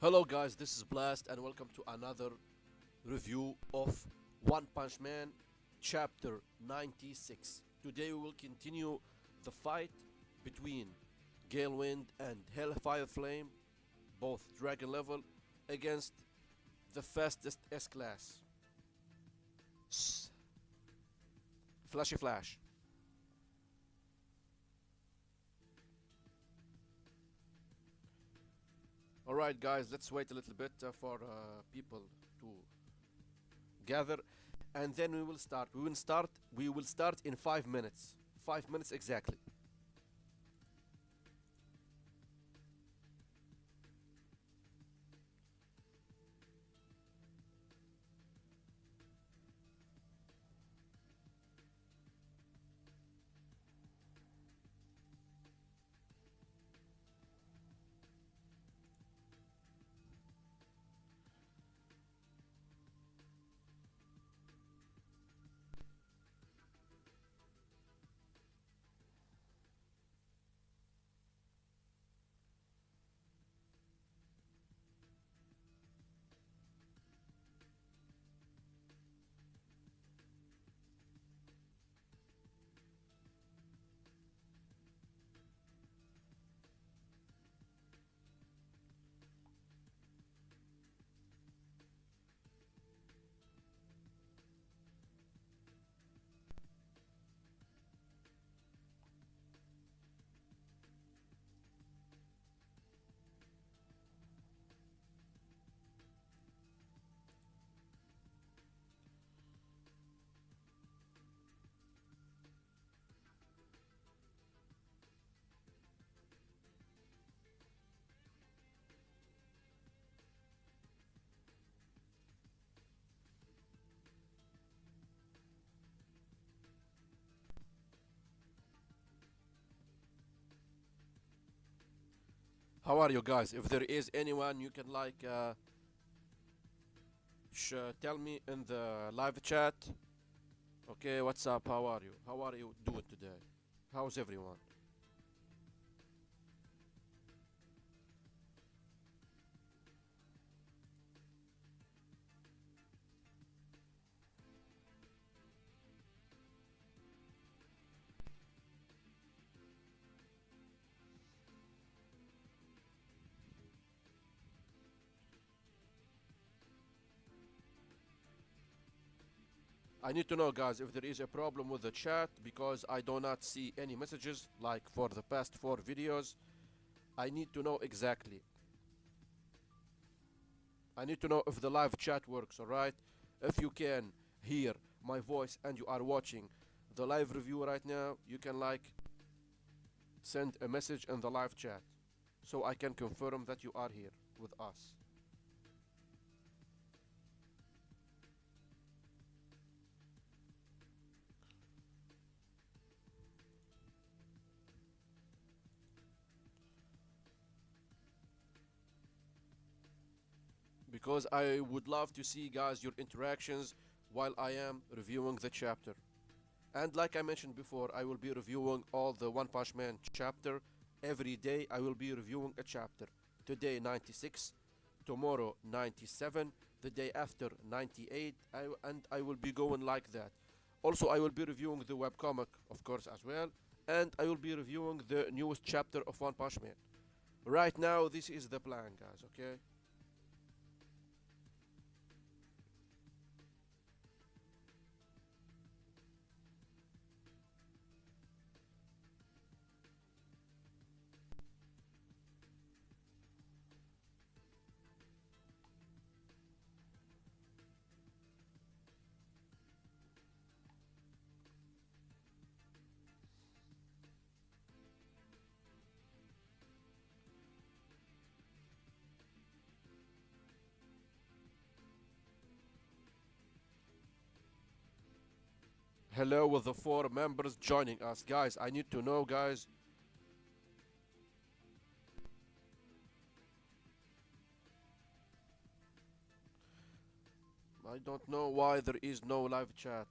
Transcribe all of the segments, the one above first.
Hello guys, this is Blast and welcome to another review of One Punch Man Chapter 96. Today we will continue the fight between Gale Wind and Hellfire Flame, both dragon level, against the fastest S-Class, Flashy Flash. Alright guys, let's wait a little bit for people to gather and then we will start. We will start in 5 minutes. 5 minutes exactly. How are you guys? If there is anyone you can tell me in the live chat. Okay, what's up? How are you? How are you doing today? How's everyone? I need to know guys if there is a problem with the chat because I do not see any messages like for the past 4 videos. I need to know exactly. I need to know if the live chat works, alright? If you can hear my voice and you are watching the live review right now, you can send a message in the live chat so I can confirm that you are here with us. Because I would love to see guys your interactions while I am reviewing the chapter. And like I mentioned before, I will be reviewing all the One Punch Man chapter. Every day I will be reviewing a chapter. Today 96, tomorrow 97, the day after 98, and I will be going like that. Also I will be reviewing the webcomic of course as well, and I will be reviewing the newest chapter of One Punch Man. Right now this is the plan guys, okay? Hello with the 4 members joining us. Guys, I need to know guys. I don't know why there is no live chat.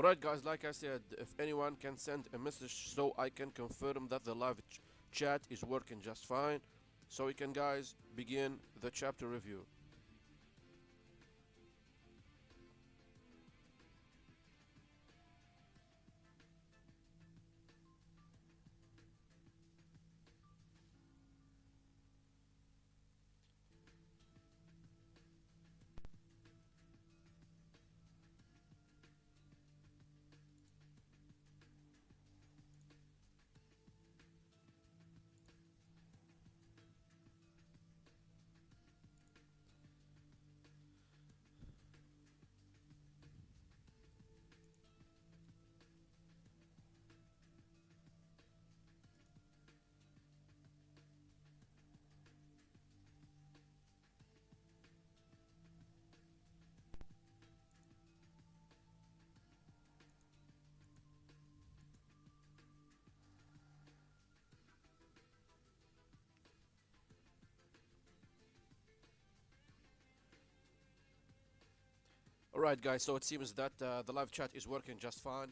Alright guys, like I said, if anyone can send a message so I can confirm that the live chat is working just fine, so we can guys begin the chapter review. Alright guys, so it seems that the live chat is working just fine.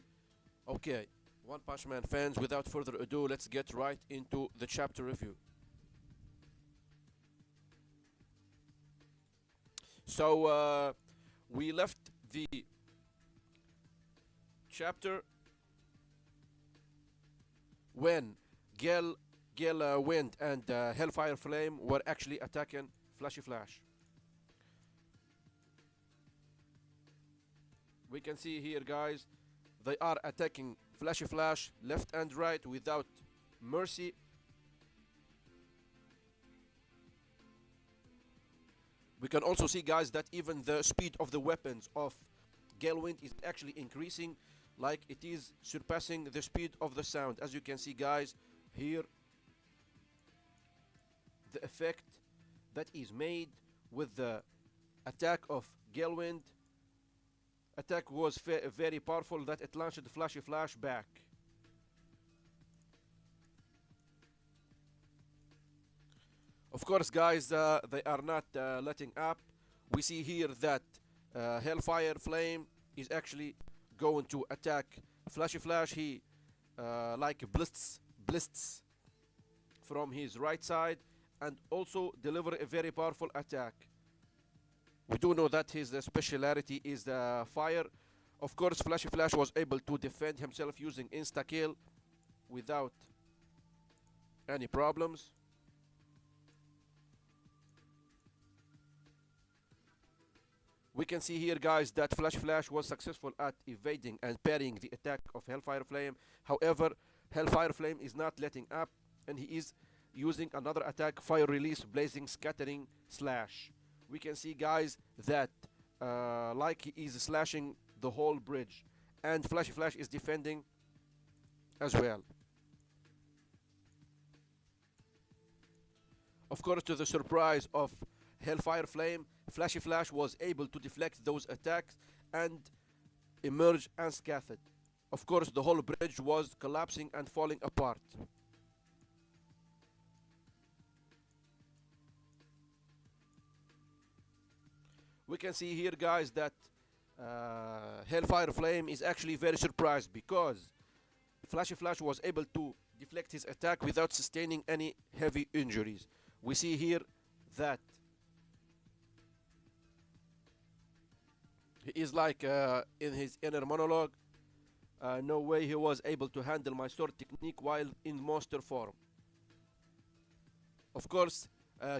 Okay, One Punch Man fans, without further ado, let's get right into the chapter review. So we left the chapter when Gale Wind and Hellfire Flame were actually attacking Flashy Flash. We can see here guys, they are attacking Flashy Flash left and right without mercy. We can also see guys that even the speed of the weapons of Gale Wind is actually increasing, like it is surpassing the speed of the sound. As you can see guys here, the effect that is made with the attack of Gale Wind attack was very powerful, that it launched the Flashy Flash back. Of course guys, they are not letting up. We see here that Hellfire Flame is actually going to attack Flashy Flash. He like blists from his right side and also deliver a very powerful attack. We do know that his speciality is the fire. Of course, Flashy Flash was able to defend himself using insta-kill without any problems. We can see here guys that Flashy Flash was successful at evading and parrying the attack of Hellfire Flame. However, Hellfire Flame is not letting up and he is using another attack, Fire Release Blazing Scattering Slash. We can see guys that like he is slashing the whole bridge, and Flashy Flash is defending as well. Of course, to the surprise of Hellfire Flame, Flashy Flash was able to deflect those attacks and emerge unscathed. Of course, the whole bridge was collapsing and falling apart. We can see here guys that Hellfire Flame is actually very surprised because Flashy Flash was able to deflect his attack without sustaining any heavy injuries. We see here that he is like in his inner monologue, no way he was able to handle my sword technique while in monster form. Of course,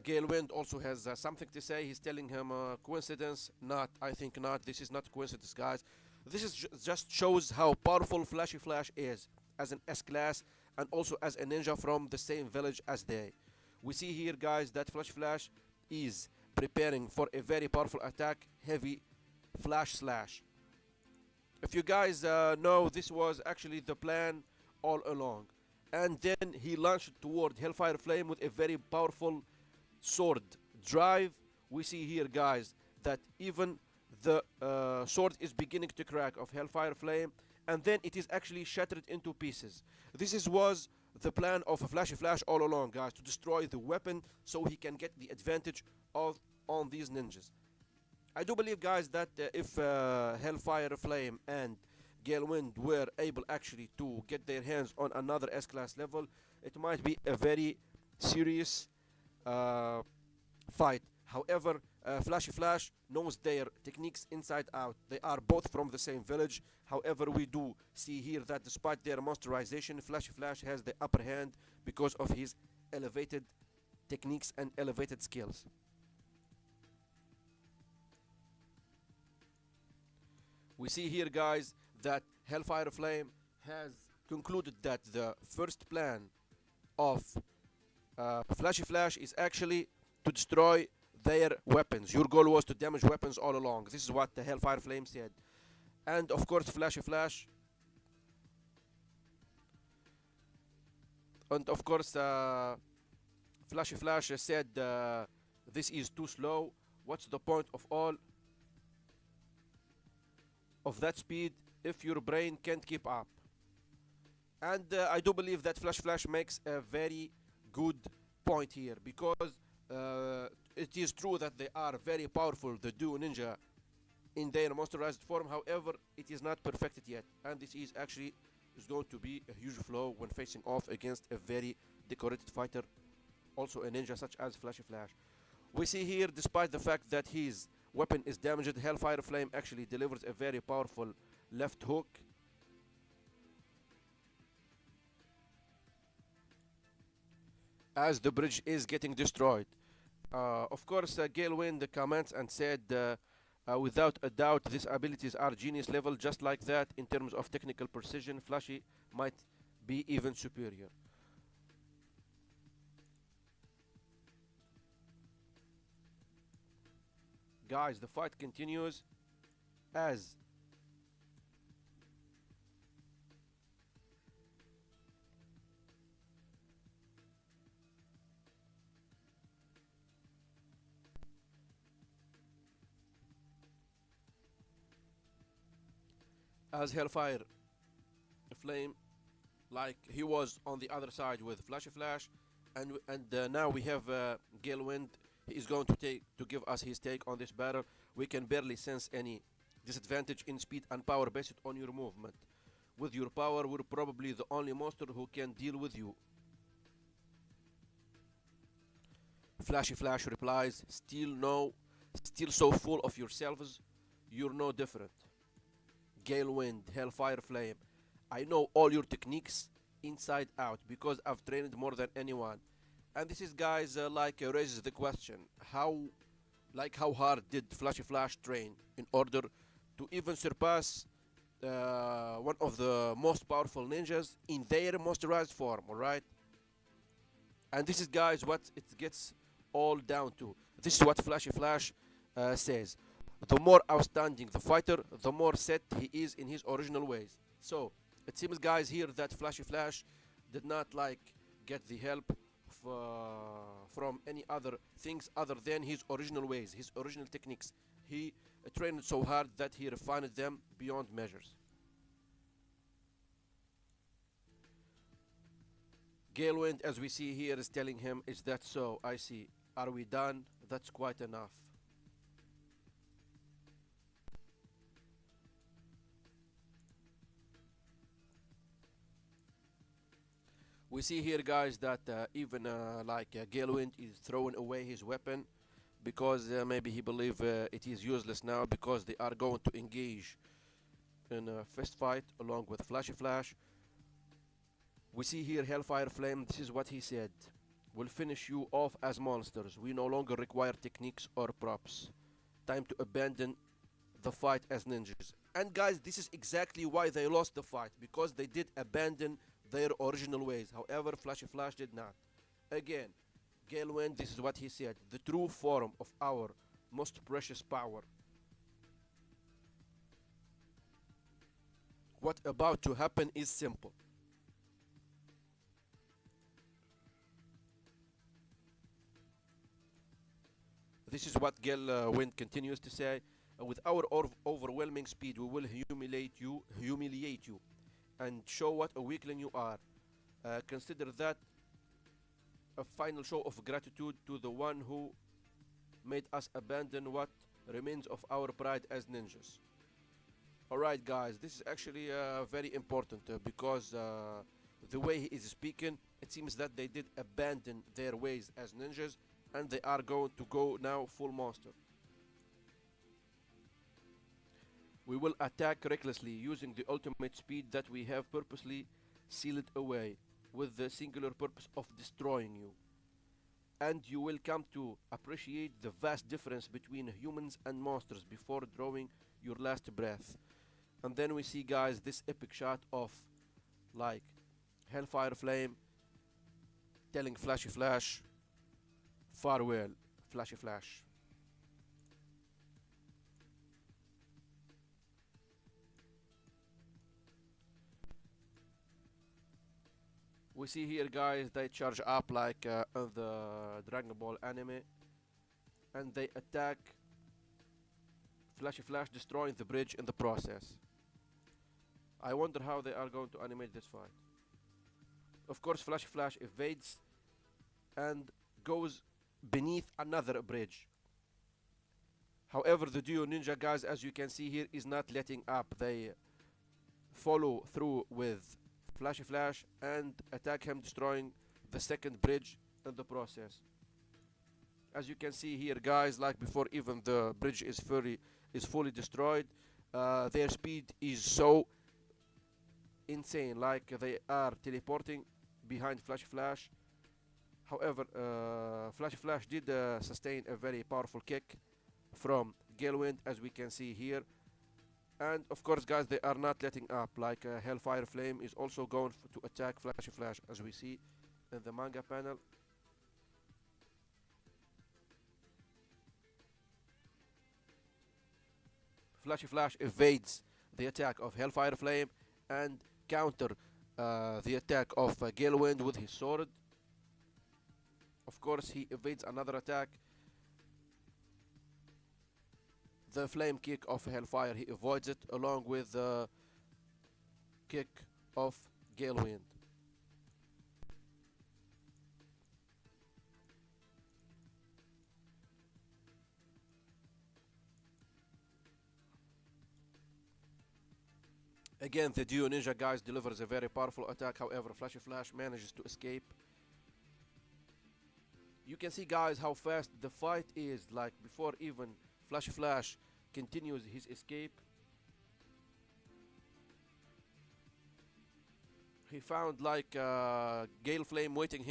Gale Wind also has something to say. He's telling him coincidence. Not, I think not. This is not coincidence, guys. This is just shows how powerful Flashy Flash is as an S-class and also as a ninja from the same village as they. We see here, guys, that Flashy Flash is preparing for a very powerful attack, Heavy Flash Slash. If you guys know, this was actually the plan all along. And then he launched toward Hellfire Flame with a very powerful sword drive. We see here, guys, that even the sword is beginning to crack of Hellfire Flame, and then it is actually shattered into pieces. This was the plan of Flashy Flash all along, guys, to destroy the weapon so he can get the advantage on these ninjas. I do believe, guys, that if Hellfire Flame and Gale Wind were able actually to get their hands on another S-class level, it might be a very serious fight. However, Flashy Flash knows their techniques inside out. They are both from the same village. However, we do see here that despite their monsterization, Flashy Flash has the upper hand because of his elevated techniques and elevated skills. We see here, guys, that Hellfire Flame has concluded that the first plan of Flashy Flash is actually to destroy their weapons. Your goal was to damage weapons all along. This is what the Hellfire Flame said. And of course, Flashy Flash. And of course, Flashy Flash said, this is too slow. What's the point of all of that speed if your brain can't keep up? And I do believe that Flash makes a very good point here, because it is true that they are very powerful, the duo ninja, in their monsterized form. However, it is not perfected yet, and this is actually going to be a huge flaw when facing off against a very decorated fighter, also a ninja such as Flashy Flash. We see here, despite the fact that his weapon is damaged, Hellfire Flame actually delivers a very powerful left hook. As the bridge is getting destroyed. Of course, Gale Wind comments and said, without a doubt, these abilities are genius level. Just like that, in terms of technical precision, Flashy might be even superior. Guys, the fight continues as Hellfire Flame, like he was on the other side with Flashy Flash, and now we have Gale Wind. He is going to give us his take on this battle. We can barely sense any disadvantage in speed and power based on your movement. With your power, we're probably the only monster who can deal with you. Flashy Flash replies, still so full of yourselves, you're no different. Gale Wind, Hellfire Flame, I know all your techniques inside out because I've trained more than anyone. And this is, guys, raises the question, how hard did Flashy Flash train in order to even surpass one of the most powerful ninjas in their monsterized form, alright? And this is, guys, what it gets all down to. This is what Flashy Flash says. The more outstanding the fighter, the more set he is in his original ways. So it seems, guys, here that Flashy Flash did not get the help from any other things other than his original ways, his original techniques. He trained so hard that he refined them beyond measures. Gale Wind, as we see here, is telling him, is that so? I see. Are we done? That's quite enough. We see here, guys, that even Gale Wind is throwing away his weapon because maybe he believes it is useless now, because they are going to engage in a fist fight along with Flashy Flash. We see here Hellfire Flame, this is what he said. We'll finish you off as monsters. We no longer require techniques or props. Time to abandon the fight as ninjas. And guys, this is exactly why they lost the fight, because they did abandon their original ways. However, Flashy Flash did not. Again, Gale Wind, this is what he said. The true form of our most precious power. What about to happen is simple. This is what Gale Wind continues to say. With our overwhelming speed, we will humiliate you, and show what a weakling you are. Consider that a final show of gratitude to the one who made us abandon what remains of our pride as ninjas. Alright guys, this is actually very important because the way he is speaking, it seems that they did abandon their ways as ninjas and they are going to go now full monster. We will attack recklessly using the ultimate speed that we have purposely sealed away with the singular purpose of destroying you. And you will come to appreciate the vast difference between humans and monsters before drawing your last breath. And then we see guys this epic shot of like Hellfire Flame telling Flashy Flash farewell, Flashy Flash. We see here guys they charge up like in the Dragon Ball anime and they attack Flashy Flash, destroying the bridge in the process. I wonder how they are going to animate this fight. Of course Flashy Flash evades and goes beneath another bridge. However, the duo ninja guys, as you can see here, is not letting up. They follow through with Flashy Flash and attack him, destroying the second bridge in the process. As you can see here guys, like before even the bridge is fully destroyed, their speed is so insane, like they are teleporting behind Flashy Flash. However, Flashy Flash did sustain a very powerful kick from Galewind, as we can see here. And of course guys, they are not letting up, like Hellfire Flame is also going to attack Flashy Flash, as we see in the manga panel. Flashy Flash evades the attack of Hellfire Flame and counter the attack of Galewind with his sword. Of course he evades another attack. The flame kick of Hellfire, he avoids it along with the kick of Galewind. Again, the duo ninja guys delivers a very powerful attack. However, Flashy Flash manages to escape. You can see guys how fast the fight is, like before even Flashy Flash continues his escape. He found like Gale Flame waiting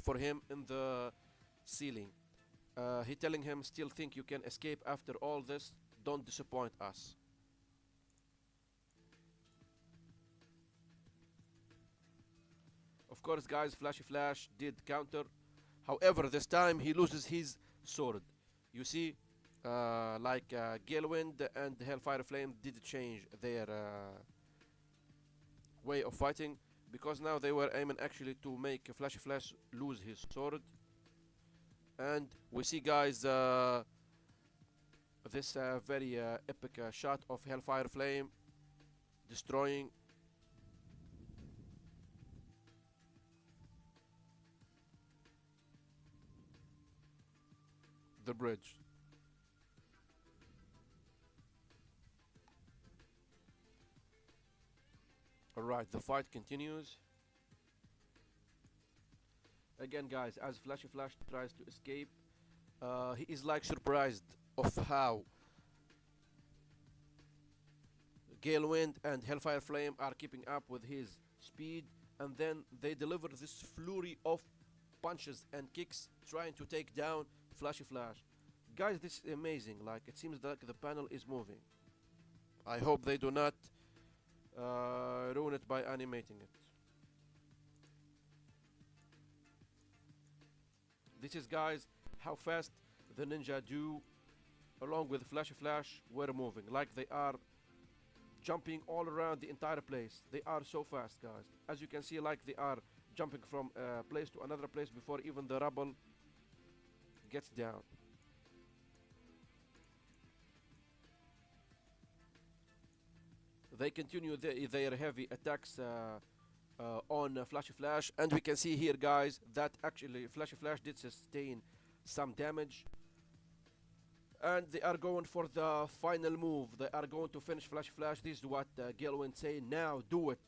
for him in the ceiling. He telling him, still think you can escape after all this? Don't disappoint us. Of course guys, Flashy Flash did counter. However, this time he loses his sword. You see, Galewind and Hellfire Flame did change their way of fighting, because now they were aiming actually to make Flashy Flash lose his sword. And we see guys this very epic shot of Hellfire Flame destroying the bridge. Alright, the fight continues. Again guys, as Flashy Flash tries to escape, he is like surprised of how Galewind and Hellfire Flame are keeping up with his speed, and then they deliver this flurry of punches and kicks trying to take down Flashy Flash. Guys, this is amazing. Like, it seems like the panel is moving. I hope they do not ruin it by animating it. This is guys how fast the ninja do along with Flashy Flash were moving, like they are jumping all around the entire place. They are so fast guys, as you can see, like they are jumping from a place to another place before even the rubble gets down. They continue their heavy attacks on Flashy Flash, and we can see here guys that actually Flashy Flash did sustain some damage. And they are going for the final move. They are going to finish Flashy Flash. This is what Gilwin say. Now do it.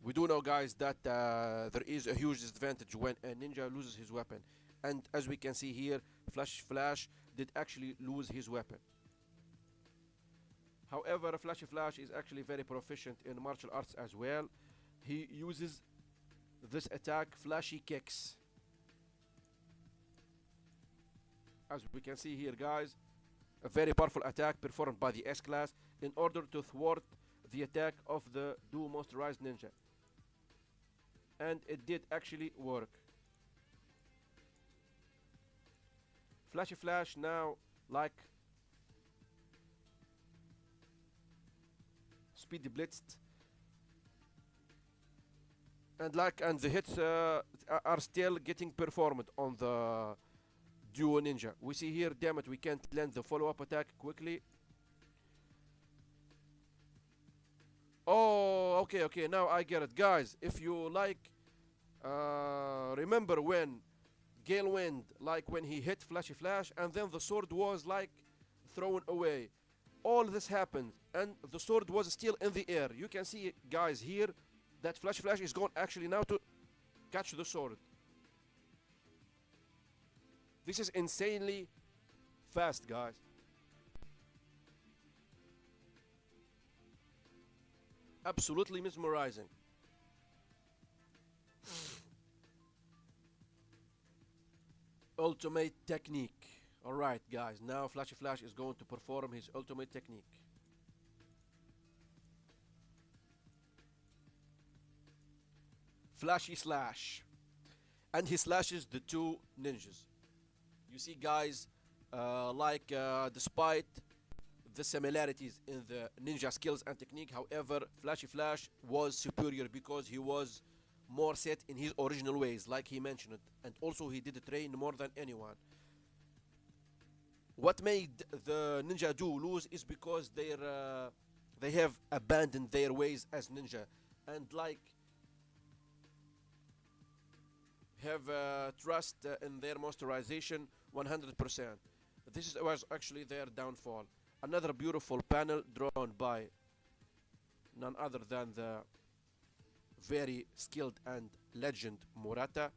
We do know, guys, that there is a huge disadvantage when a ninja loses his weapon. And as we can see here, Flashy Flash did actually lose his weapon. However, Flashy Flash is actually very proficient in martial arts as well. He uses this attack, Flashy Kicks. As we can see here, guys, a very powerful attack performed by the S-Class in order to thwart the attack of the dual motorized ninja. And it did actually work. Flashy Flash now, like Speedy Blitzed, and the hits are still getting performed on the Duo Ninja. We see here, damn it, we can't land the follow-up attack quickly. Oh, okay, now I get it. Guys, if you like, remember when Galewind, like when he hit Flashy Flash and then the sword was like thrown away. All this happened and the sword was still in the air. You can see, guys, here that Flashy Flash is going actually now to catch the sword. This is insanely fast, guys. Absolutely mesmerizing. Ultimate technique. Alright, guys, now Flashy Flash is going to perform his ultimate technique. Flashy Slash. And he slashes the two ninjas. You see, guys, despite the similarities in the ninja skills and technique, however, Flashy Flash was superior because he was more set in his original ways, like he mentioned, and also he did train more than anyone. What made the ninja duo lose is because they have abandoned their ways as ninja and like have trust in their masterization 100%. This was actually their downfall. Another beautiful panel drawn by none other than the very skilled and legend Murata.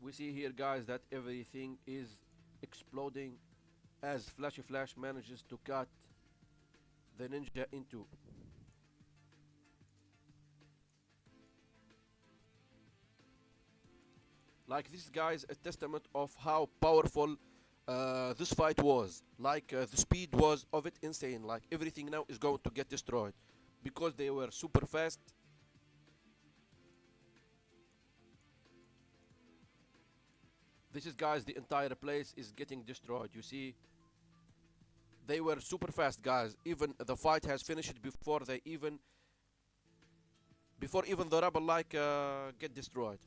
We see here, guys, that everything is exploding as Flashy Flash manages to cut the ninja into. Like this, guys, a testament of how powerful this fight was. Like the speed was of it insane. Like everything now is going to get destroyed because they were super fast. This is, guys, the entire place is getting destroyed. You see, they were super fast, guys. Even the fight has finished before even the rubble get destroyed.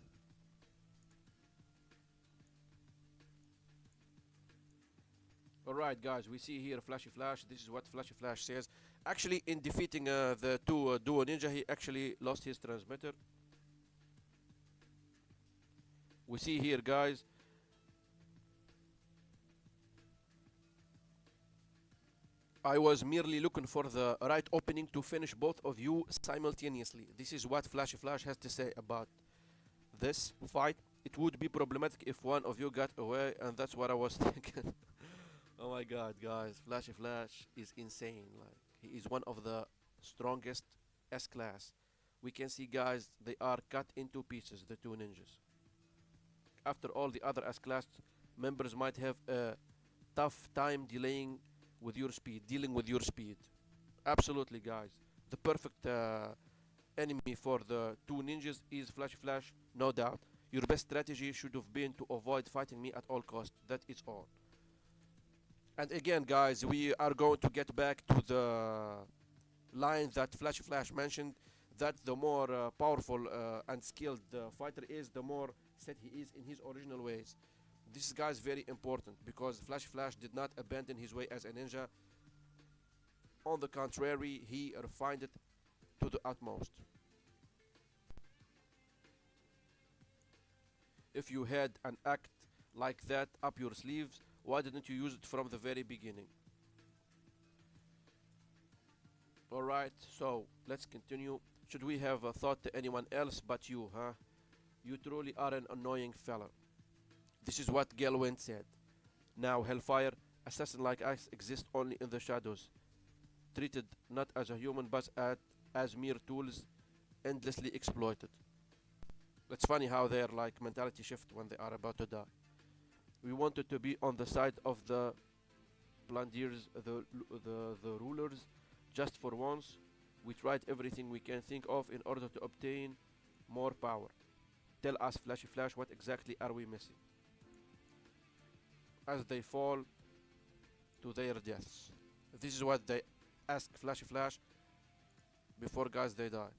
Alright, guys, we see here Flashy Flash. This is what Flashy Flash says. Actually, in defeating the two Duo Ninja, he actually lost his transmitter. We see here, guys, I was merely looking for the right opening to finish both of you simultaneously. This is what Flashy Flash has to say about this fight. It would be problematic if one of you got away, and that's what I was thinking. Oh my god, guys, Flashy Flash is insane. Like, he is one of the strongest S-Class. We can see, guys, they are cut into pieces, the two ninjas. After all, the other S-Class members might have a tough time dealing with your speed. Absolutely, guys. The perfect enemy for the two ninjas is Flashy Flash, no doubt. Your best strategy should have been to avoid fighting me at all costs. That is all. And again, guys, we are going to get back to the line that Flashy Flash mentioned, that the more powerful and skilled the fighter is, the more set he is in his original ways. This guy is very important because Flash did not abandon his way as a ninja. On the contrary, he refined it to the utmost. If you had an act like that up your sleeves, why didn't you use it from the very beginning? Alright, so let's continue. Should we have a thought to anyone else but you, huh? You truly are an annoying fella. This is what Gelwin said. Now, Hellfire, assassin like us exist only in the shadows, treated not as a human but as mere tools, endlessly exploited. It's funny how their like mentality shift when they are about to die. We wanted to be on the side of the plunderers, the rulers, just for once. We tried everything we can think of in order to obtain more power. Tell us, Flash, what exactly are we missing? As they fall to their deaths. This is what they ask Flash before guys they die.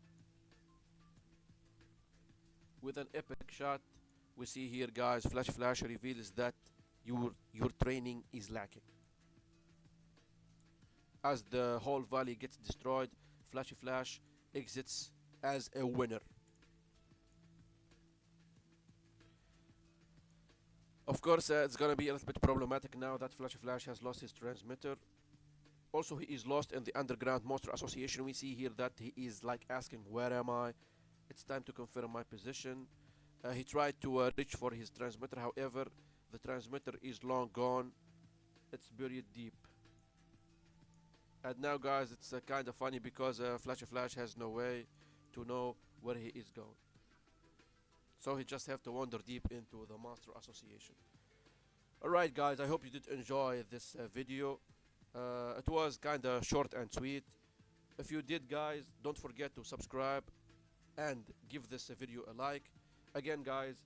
With an epic shot, we see here guys, Flash reveals that your training is lacking. As the whole valley gets destroyed, Flash exits as a winner. Of course, it's gonna be a little bit problematic now that Flash has lost his transmitter. Also, he is lost in the Underground Monster Association. We see here that he is like asking, where am I? It's time to confirm my position. He tried to reach for his transmitter, however, the transmitter is long gone. It's buried deep. And now guys, it's kind of funny because Flash has no way to know where he is going. So he just have to wander deep into the Monster Association. Alright guys, I hope you did enjoy this video. It was kinda short and sweet. If you did guys, don't forget to subscribe and give this video a like. Again guys,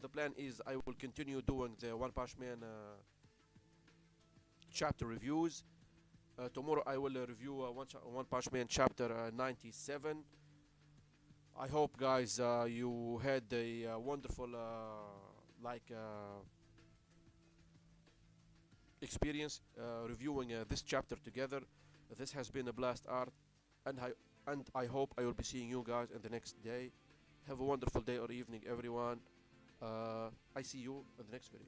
the plan is I will continue doing the One Punch Man chapter reviews. Tomorrow I will review One Punch Man chapter 97. I hope guys you had a wonderful experience reviewing this chapter together. This has been a blast art, and I hope I will be seeing you guys in the next day. Have a wonderful day or evening everyone. I see you in the next video.